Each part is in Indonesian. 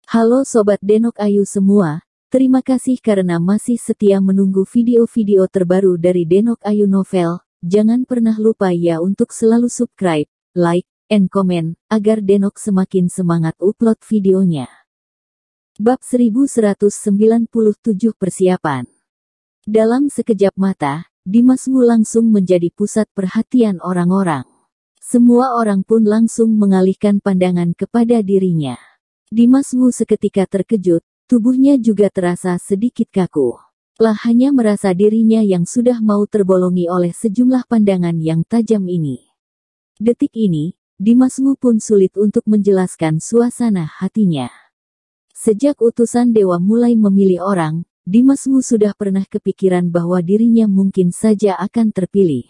Halo Sobat Denok Ayu semua, terima kasih karena masih setia menunggu video-video terbaru dari Denok Ayu Novel. Jangan pernah lupa ya untuk selalu subscribe, like, and comment, agar Denok semakin semangat upload videonya. Bab 1197 Persiapan. Dalam sekejap mata, Dimas Wu langsung menjadi pusat perhatian orang-orang. Semua orang pun langsung mengalihkan pandangan kepada dirinya. Dimas Wu seketika terkejut, tubuhnya juga terasa sedikit kaku. Lah hanya merasa dirinya yang sudah mau terbolongi oleh sejumlah pandangan yang tajam ini. Detik ini, Dimas Wu pun sulit untuk menjelaskan suasana hatinya. Sejak utusan dewa mulai memilih orang, Dimas Wu sudah pernah kepikiran bahwa dirinya mungkin saja akan terpilih.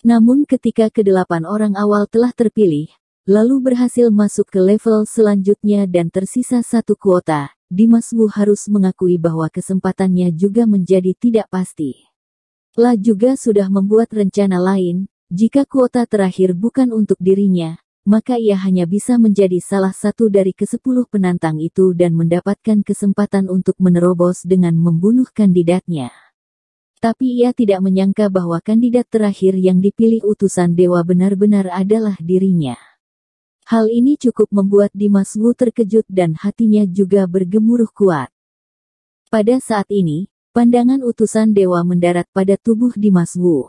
Namun ketika ke-8 orang awal telah terpilih, lalu berhasil masuk ke level selanjutnya dan tersisa satu kuota, Dimas Wu harus mengakui bahwa kesempatannya juga menjadi tidak pasti. La juga sudah membuat rencana lain, jika kuota terakhir bukan untuk dirinya, maka ia hanya bisa menjadi salah satu dari ke-10 penantang itu dan mendapatkan kesempatan untuk menerobos dengan membunuh kandidatnya. Tapi ia tidak menyangka bahwa kandidat terakhir yang dipilih utusan dewa benar-benar adalah dirinya. Hal ini cukup membuat Dimas Wu terkejut dan hatinya juga bergemuruh kuat. Pada saat ini, pandangan utusan dewa mendarat pada tubuh Dimas Wu.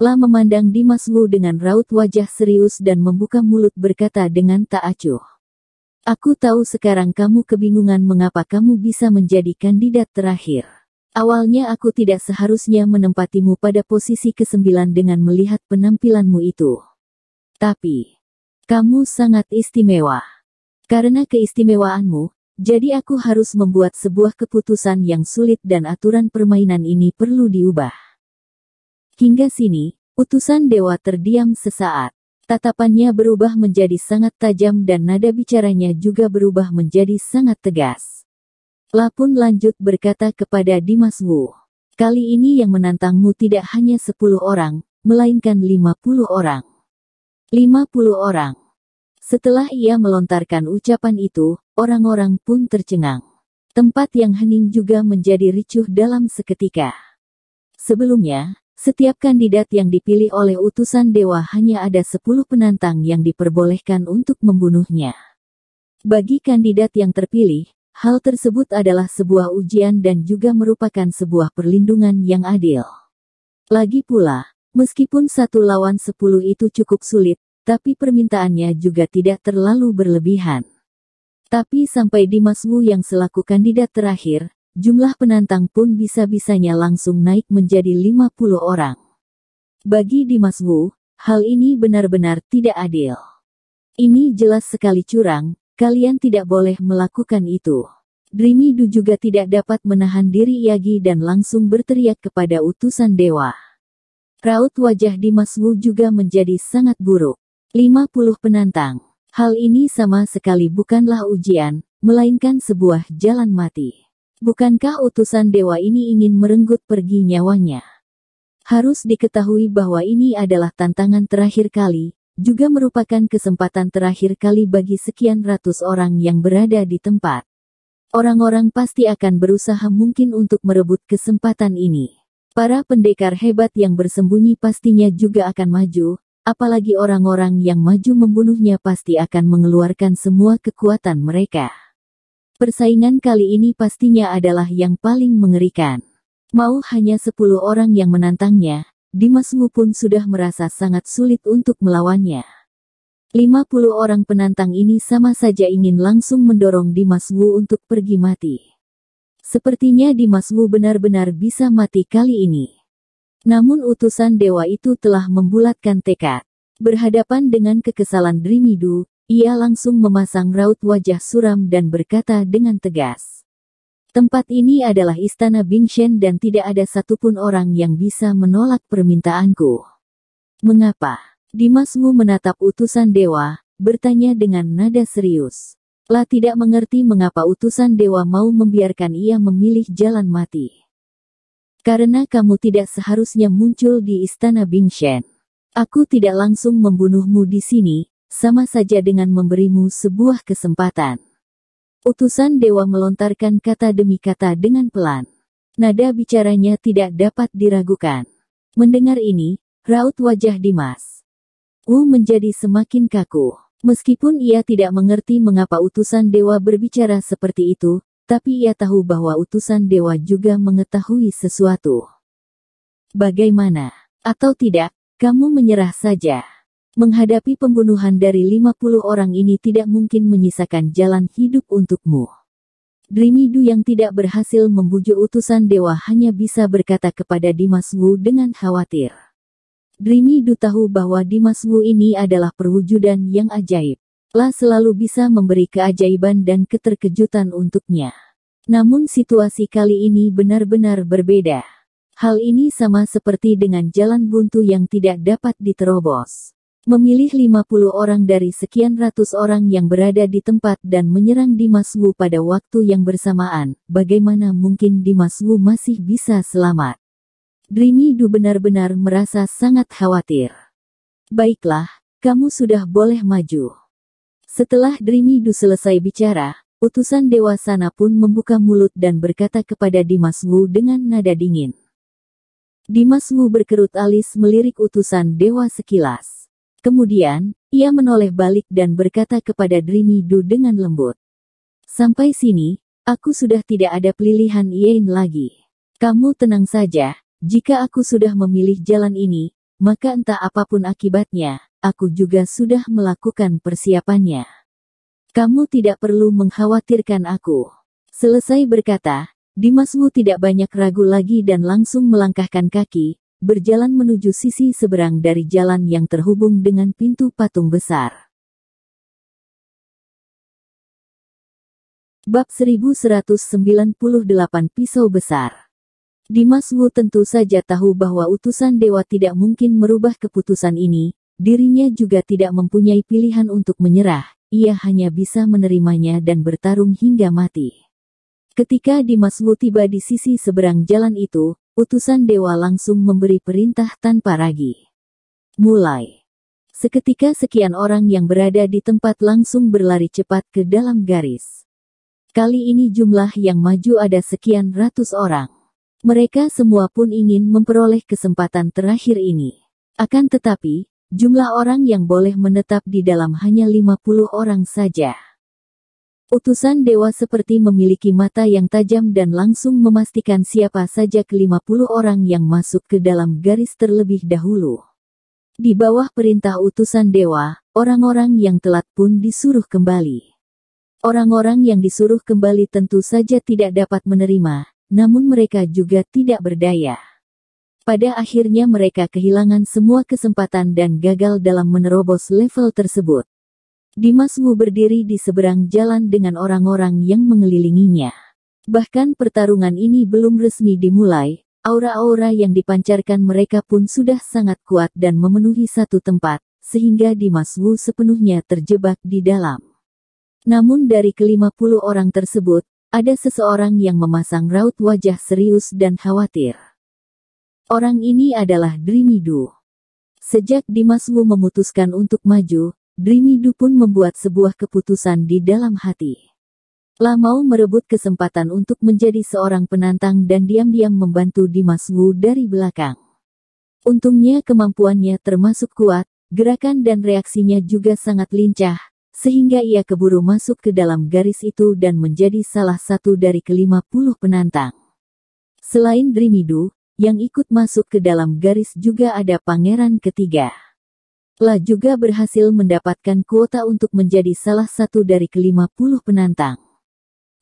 La memandang Dimas Wu dengan raut wajah serius dan membuka mulut berkata dengan tak acuh. Aku tahu sekarang kamu kebingungan mengapa kamu bisa menjadi kandidat terakhir. Awalnya aku tidak seharusnya menempatimu pada posisi ke-9 dengan melihat penampilanmu itu. Tapi kamu sangat istimewa. Karena keistimewaanmu, jadi aku harus membuat sebuah keputusan yang sulit dan aturan permainan ini perlu diubah. Hingga sini, utusan dewa terdiam sesaat. Tatapannya berubah menjadi sangat tajam dan nada bicaranya juga berubah menjadi sangat tegas. La pun lanjut berkata kepada Dimas Wu. Kali ini yang menantangmu tidak hanya 10 orang, melainkan 50 orang. 50 orang. Setelah ia melontarkan ucapan itu, orang-orang pun tercengang. Tempat yang hening juga menjadi ricuh dalam seketika. Sebelumnya, setiap kandidat yang dipilih oleh utusan dewa hanya ada 10 penantang yang diperbolehkan untuk membunuhnya. Bagi kandidat yang terpilih, hal tersebut adalah sebuah ujian dan juga merupakan sebuah perlindungan yang adil. Lagi pula, meskipun 1 lawan 10 itu cukup sulit, tapi permintaannya juga tidak terlalu berlebihan. Tapi sampai Dimas Wu yang selaku kandidat terakhir, jumlah penantang pun bisa-bisanya langsung naik menjadi 50 orang. Bagi Dimas Wu, hal ini benar-benar tidak adil. Ini jelas sekali curang, kalian tidak boleh melakukan itu. Dreamy Du juga tidak dapat menahan diri lagi dan langsung berteriak kepada utusan dewa. Raut wajah Dimas Wu juga menjadi sangat buruk. 50 penantang. Hal ini sama sekali bukanlah ujian, melainkan sebuah jalan mati. Bukankah utusan dewa ini ingin merenggut pergi nyawanya? Harus diketahui bahwa ini adalah tantangan terakhir kali, juga merupakan kesempatan terakhir kali bagi sekian ratus orang yang berada di tempat. Orang-orang pasti akan berusaha mungkin untuk merebut kesempatan ini. Para pendekar hebat yang bersembunyi pastinya juga akan maju. Apalagi orang-orang yang maju membunuhnya pasti akan mengeluarkan semua kekuatan mereka. Persaingan kali ini pastinya adalah yang paling mengerikan. Mau hanya 10 orang yang menantangnya, Dimas Wu pun sudah merasa sangat sulit untuk melawannya. 50 orang penantang ini sama saja ingin langsung mendorong Dimas Wu untuk pergi mati. Sepertinya Dimas Wu benar-benar bisa mati kali ini. Namun utusan dewa itu telah membulatkan tekad. Berhadapan dengan kekesalan Dreamy Du, ia langsung memasang raut wajah suram dan berkata dengan tegas. Tempat ini adalah istana Bingshen dan tidak ada satupun orang yang bisa menolak permintaanku. Mengapa? Dimas Wu menatap utusan dewa, bertanya dengan nada serius. La tidak mengerti mengapa utusan dewa mau membiarkan ia memilih jalan mati. Karena kamu tidak seharusnya muncul di istana Bingshen. Aku tidak langsung membunuhmu di sini, sama saja dengan memberimu sebuah kesempatan. Utusan dewa melontarkan kata demi kata dengan pelan. Nada bicaranya tidak dapat diragukan. Mendengar ini, raut wajah Dimas Wu menjadi semakin kaku. Meskipun ia tidak mengerti mengapa utusan dewa berbicara seperti itu, tapi ia tahu bahwa utusan dewa juga mengetahui sesuatu. Bagaimana? Atau tidak, kamu menyerah saja. Menghadapi pembunuhan dari 50 orang ini tidak mungkin menyisakan jalan hidup untukmu. Dreamy Du yang tidak berhasil membujuk utusan dewa hanya bisa berkata kepada Dimas Wu dengan khawatir. Dreamy Du tahu bahwa Dimas Wu ini adalah perwujudan yang ajaib. La selalu bisa memberi keajaiban dan keterkejutan untuknya. Namun situasi kali ini benar-benar berbeda. Hal ini sama seperti dengan jalan buntu yang tidak dapat diterobos. Memilih 50 orang dari sekian ratus orang yang berada di tempat dan menyerang Dimas Wu pada waktu yang bersamaan, bagaimana mungkin Dimas Wu masih bisa selamat? Dreamy Du benar-benar merasa sangat khawatir. Baiklah, kamu sudah boleh maju. Setelah Dreamy Du selesai bicara, utusan dewa sana pun membuka mulut dan berkata kepada Dimas Wu dengan nada dingin. Dimas Wu berkerut alis melirik utusan dewa sekilas. Kemudian, ia menoleh balik dan berkata kepada Dreamy Du dengan lembut. Sampai sini, aku sudah tidak ada pilihan lain lagi. Kamu tenang saja, jika aku sudah memilih jalan ini, maka entah apapun akibatnya, aku juga sudah melakukan persiapannya. Kamu tidak perlu mengkhawatirkan aku. Selesai berkata, Dimas Wu tidak banyak ragu lagi dan langsung melangkahkan kaki, berjalan menuju sisi seberang dari jalan yang terhubung dengan pintu patung besar. Bab 1198 Pisau Besar. Dimas Wu tentu saja tahu bahwa utusan dewa tidak mungkin merubah keputusan ini, dirinya juga tidak mempunyai pilihan untuk menyerah, ia hanya bisa menerimanya dan bertarung hingga mati. Ketika Dimas Wu tiba di sisi seberang jalan itu, utusan dewa langsung memberi perintah tanpa ragi. Mulai. Seketika sekian orang yang berada di tempat langsung berlari cepat ke dalam garis. Kali ini jumlah yang maju ada sekian ratus orang. Mereka semua pun ingin memperoleh kesempatan terakhir ini. Akan tetapi, jumlah orang yang boleh menetap di dalam hanya 50 orang saja. Utusan dewa seperti memiliki mata yang tajam dan langsung memastikan siapa saja ke-50 orang yang masuk ke dalam garis terlebih dahulu. Di bawah perintah utusan dewa, orang-orang yang telat pun disuruh kembali. Orang-orang yang disuruh kembali tentu saja tidak dapat menerima, namun mereka juga tidak berdaya. Pada akhirnya mereka kehilangan semua kesempatan dan gagal dalam menerobos level tersebut. Dimas Wu berdiri di seberang jalan dengan orang-orang yang mengelilinginya. Bahkan pertarungan ini belum resmi dimulai, aura-aura yang dipancarkan mereka pun sudah sangat kuat dan memenuhi satu tempat, sehingga Dimas Wu sepenuhnya terjebak di dalam. Namun dari ke-50 orang tersebut, ada seseorang yang memasang raut wajah serius dan khawatir. Orang ini adalah Dreamy Du. Sejak Dimas Wu memutuskan untuk maju, Dreamy Du pun membuat sebuah keputusan di dalam hati. La mau merebut kesempatan untuk menjadi seorang penantang dan diam-diam membantu Dimas Wu dari belakang. Untungnya kemampuannya termasuk kuat, gerakan dan reaksinya juga sangat lincah, sehingga ia keburu masuk ke dalam garis itu dan menjadi salah satu dari ke-50 penantang. Selain Dreamy Du, yang ikut masuk ke dalam garis juga ada pangeran ketiga. La juga berhasil mendapatkan kuota untuk menjadi salah satu dari ke-50 penantang.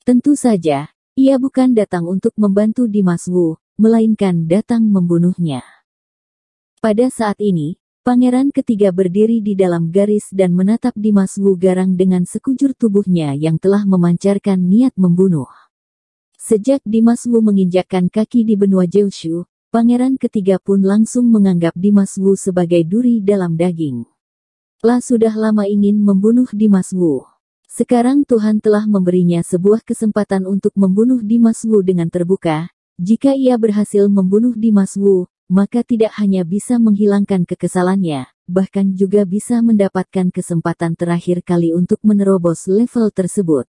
Tentu saja, ia bukan datang untuk membantu Dimas Wu, melainkan datang membunuhnya. Pada saat ini, pangeran ketiga berdiri di dalam garis dan menatap Dimas Wu garang dengan sekujur tubuhnya yang telah memancarkan niat membunuh. Sejak Dimas Wu menginjakkan kaki di benua Jeushu, pangeran ketiga pun langsung menganggap Dimas Wu sebagai duri dalam daging. La sudah lama ingin membunuh Dimas Wu. Sekarang Tuhan telah memberinya sebuah kesempatan untuk membunuh Dimas Wu dengan terbuka. Jika ia berhasil membunuh Dimas Wu, maka tidak hanya bisa menghilangkan kekesalannya, bahkan juga bisa mendapatkan kesempatan terakhir kali untuk menerobos level tersebut.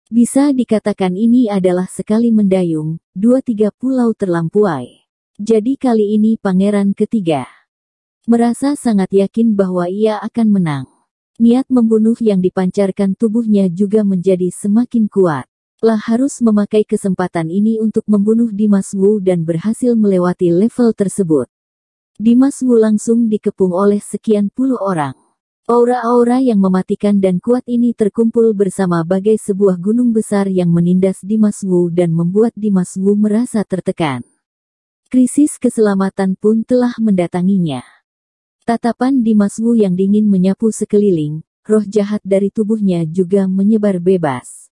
Bisa dikatakan ini adalah sekali mendayung, 2-3 pulau terlampuai. Jadi kali ini pangeran ketiga merasa sangat yakin bahwa ia akan menang. Niat membunuh yang dipancarkan tubuhnya juga menjadi semakin kuat. Lah harus memakai kesempatan ini untuk membunuh Dimas Wu dan berhasil melewati level tersebut. Dimas Wu langsung dikepung oleh sekian puluh orang. Aura-aura yang mematikan dan kuat ini terkumpul bersama bagai sebuah gunung besar yang menindas Dimas Wu dan membuat Dimas Wu merasa tertekan. Krisis keselamatan pun telah mendatanginya. Tatapan Dimas Wu yang dingin menyapu sekeliling, roh jahat dari tubuhnya juga menyebar bebas.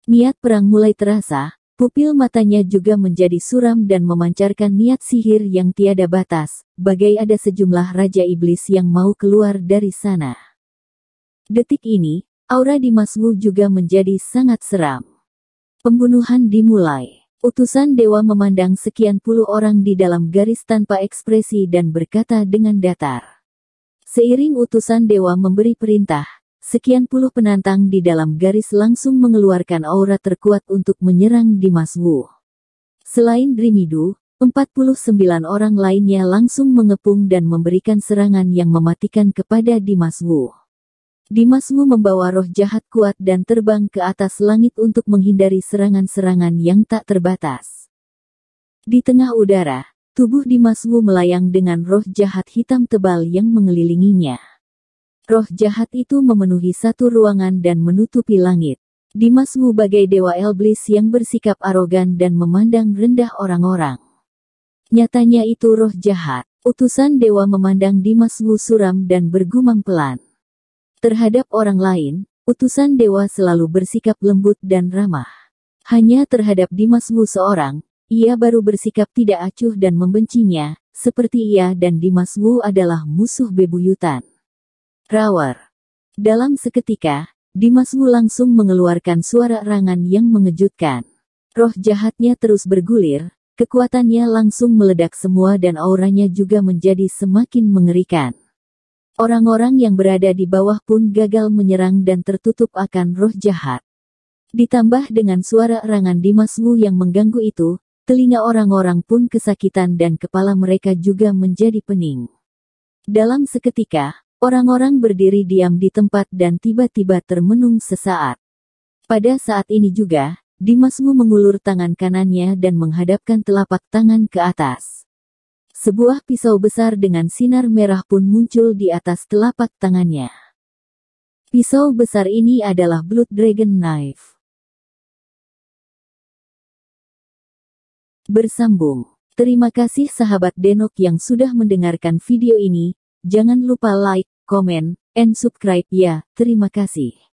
Niat perang mulai terasa, pupil matanya juga menjadi suram dan memancarkan niat sihir yang tiada batas, bagai ada sejumlah raja iblis yang mau keluar dari sana. Detik ini, aura Dimas Wu juga menjadi sangat seram. Pembunuhan dimulai. Utusan dewa memandang sekian puluh orang di dalam garis tanpa ekspresi dan berkata dengan datar. Seiring utusan dewa memberi perintah, sekian puluh penantang di dalam garis langsung mengeluarkan aura terkuat untuk menyerang Dimas Wu. Selain Drimidu, 49 orang lainnya langsung mengepung dan memberikan serangan yang mematikan kepada Dimas Wu. Dimas Wu membawa roh jahat kuat dan terbang ke atas langit untuk menghindari serangan-serangan yang tak terbatas. Di tengah udara, tubuh Dimas Wu melayang dengan roh jahat hitam tebal yang mengelilinginya. Roh jahat itu memenuhi satu ruangan dan menutupi langit. Dimas Wu bagai dewa iblis yang bersikap arogan dan memandang rendah orang-orang. Nyatanya itu roh jahat. Utusan dewa memandang Dimas Wu suram dan bergumam pelan. Terhadap orang lain, utusan dewa selalu bersikap lembut dan ramah. Hanya terhadap Dimas Wu seorang, ia baru bersikap tidak acuh dan membencinya, seperti ia dan Dimas Wu adalah musuh bebuyutan. Rawar. Dalam seketika, Dimas Wu langsung mengeluarkan suara erangan yang mengejutkan. Roh jahatnya terus bergulir, kekuatannya langsung meledak semua dan auranya juga menjadi semakin mengerikan. Orang-orang yang berada di bawah pun gagal menyerang dan tertutup akan roh jahat. Ditambah dengan suara erangan Dimas Wu yang mengganggu itu, telinga orang-orang pun kesakitan dan kepala mereka juga menjadi pening. Dalam seketika, orang-orang berdiri diam di tempat dan tiba-tiba termenung sesaat. Pada saat ini juga, Dimas Wu mengulur tangan kanannya dan menghadapkan telapak tangan ke atas. Sebuah pisau besar dengan sinar merah pun muncul di atas telapak tangannya. Pisau besar ini adalah Blood Dragon Knife. Bersambung. Terima kasih sahabat Denok yang sudah mendengarkan video ini. Jangan lupa like, komen, and subscribe ya. Terima kasih.